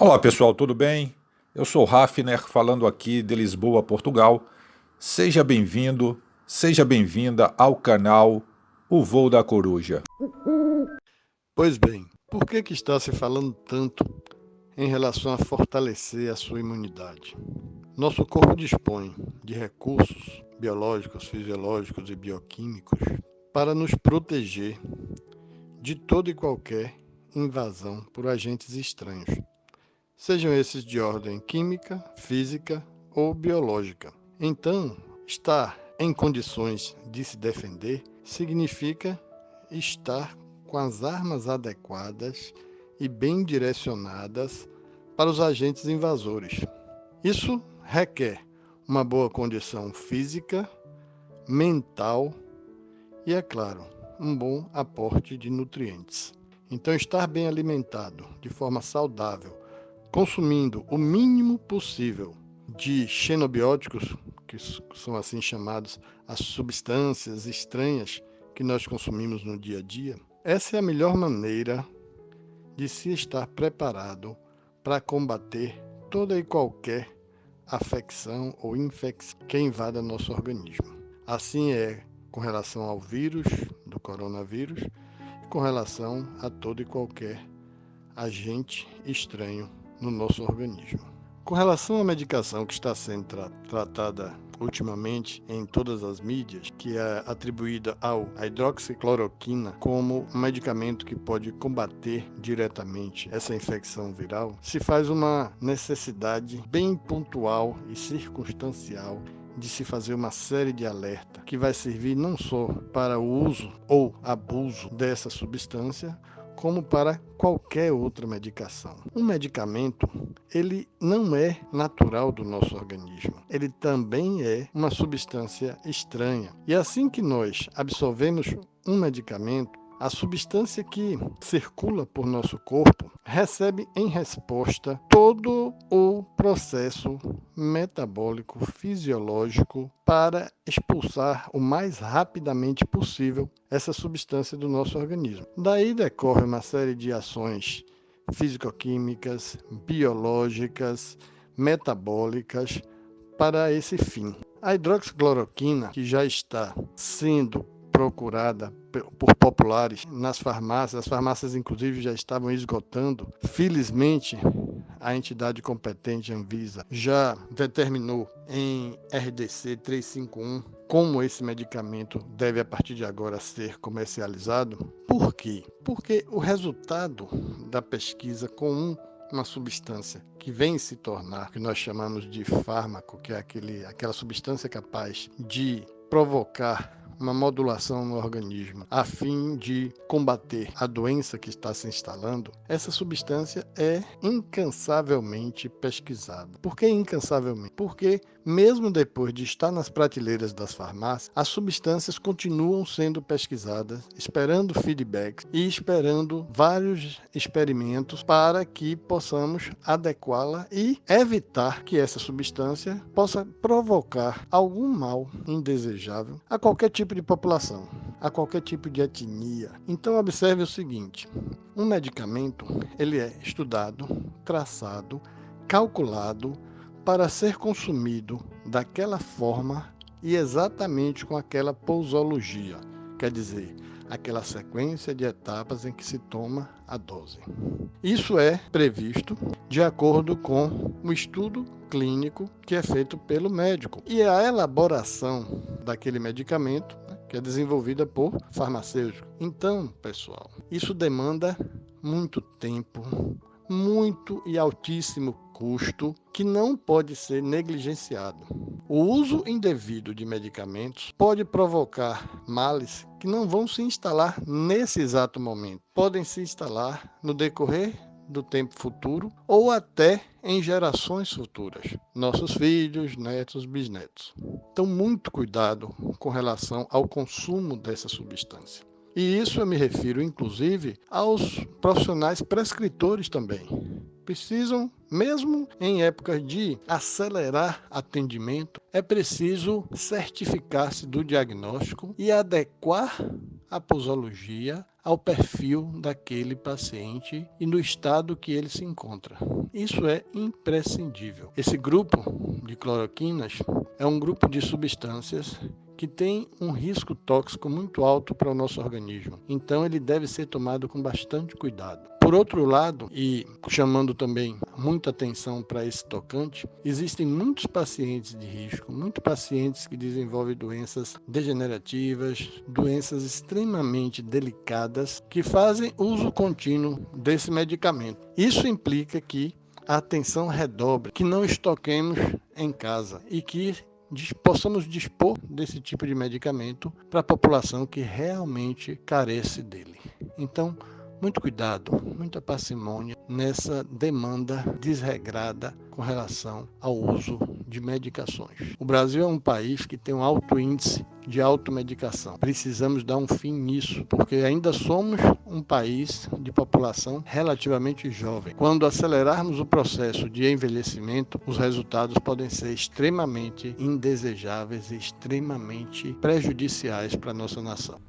Olá pessoal, tudo bem? Eu sou Hafner, falando aqui de Lisboa, Portugal. Seja bem-vindo, seja bem-vinda ao canal O Voo da Coruja. Pois bem, por que está se falando tanto em relação a fortalecer a sua imunidade? Nosso corpo dispõe de recursos biológicos, fisiológicos e bioquímicos para nos proteger de toda e qualquer invasão por agentes estranhos, sejam esses de ordem química, física ou biológica. Então, estar em condições de se defender significa estar com as armas adequadas e bem direcionadas para os agentes invasores. Isso requer uma boa condição física, mental e, é claro, um bom aporte de nutrientes. Então, estar bem alimentado, de forma saudável, consumindo o mínimo possível de xenobióticos, que são assim chamados as substâncias estranhas que nós consumimos no dia a dia, essa é a melhor maneira de se estar preparado para combater toda e qualquer afecção ou infecção que invada nosso organismo. Assim é com relação ao vírus, do coronavírus, e com relação a todo e qualquer agente estranho no nosso organismo. Com relação à medicação que está sendo tratada ultimamente em todas as mídias, que é atribuída à hidroxicloroquina como um medicamento que pode combater diretamente essa infecção viral, se faz uma necessidade bem pontual e circunstancial de se fazer uma série de alerta que vai servir não só para o uso ou abuso dessa substância, como para qualquer outra medicação. Um medicamento, ele não é natural do nosso organismo. Ele também é uma substância estranha. E assim que nós absorvemos um medicamento, a substância que circula por nosso corpo recebe em resposta todo o processo metabólico fisiológico para expulsar o mais rapidamente possível essa substância do nosso organismo. Daí decorre uma série de ações físico-químicas, biológicas, metabólicas para esse fim. A hidroxicloroquina, que já está sendo procurada por populares nas farmácias, as farmácias inclusive já estavam esgotando. Felizmente, a entidade competente, Anvisa, já determinou em RDC 351 como esse medicamento deve a partir de agora ser comercializado. Por quê? Porque o resultado da pesquisa com uma substância que vem se tornar, que nós chamamos de fármaco, que é aquela substância capaz de provocar uma modulação no organismo a fim de combater a doença que está se instalando, essa substância é incansavelmente pesquisada. Por que incansavelmente? Porque mesmo depois de estar nas prateleiras das farmácias, as substâncias continuam sendo pesquisadas, esperando feedbacks e esperando vários experimentos para que possamos adequá-la e evitar que essa substância possa provocar algum mal indesejável a qualquer tipo de população, a qualquer tipo de etnia. Então observe o seguinte: um medicamento ele é estudado, traçado, calculado para ser consumido daquela forma e exatamente com aquela posologia, quer dizer, aquela sequência de etapas em que se toma a dose. Isso é previsto de acordo com o estudo clínico que é feito pelo médico e a elaboração daquele medicamento, que é desenvolvida por farmacêutico. Então, pessoal, isso demanda muito tempo, muito e altíssimo custo que não pode ser negligenciado. O uso indevido de medicamentos pode provocar males que não vão se instalar nesse exato momento. Podem se instalar no decorrer do tempo futuro ou até em gerações futuras, nossos filhos, netos, bisnetos. Então, muito cuidado com relação ao consumo dessa substância. E isso eu me refiro, inclusive, aos profissionais prescritores também. Precisam, mesmo em épocas de acelerar atendimento, é preciso certificar-se do diagnóstico e adequar a posologia ao perfil daquele paciente e no estado que ele se encontra. Isso é imprescindível. Esse grupo de cloroquinas é um grupo de substâncias que tem um risco tóxico muito alto para o nosso organismo. Então ele deve ser tomado com bastante cuidado. Por outro lado, e chamando também muita atenção para esse tocante, existem muitos pacientes de risco, muitos pacientes que desenvolvem doenças degenerativas, doenças extremamente delicadas, que fazem uso contínuo desse medicamento. Isso implica que a atenção redobre, que não estoquemos em casa e que possamos dispor desse tipo de medicamento para a população que realmente carece dele. Então, muito cuidado, muita parcimônia nessa demanda desregrada com relação ao uso de medicações. O Brasil é um país que tem um alto índice de automedicação. Precisamos dar um fim nisso, porque ainda somos um país de população relativamente jovem. Quando acelerarmos o processo de envelhecimento, os resultados podem ser extremamente indesejáveis e extremamente prejudiciais para a nossa nação.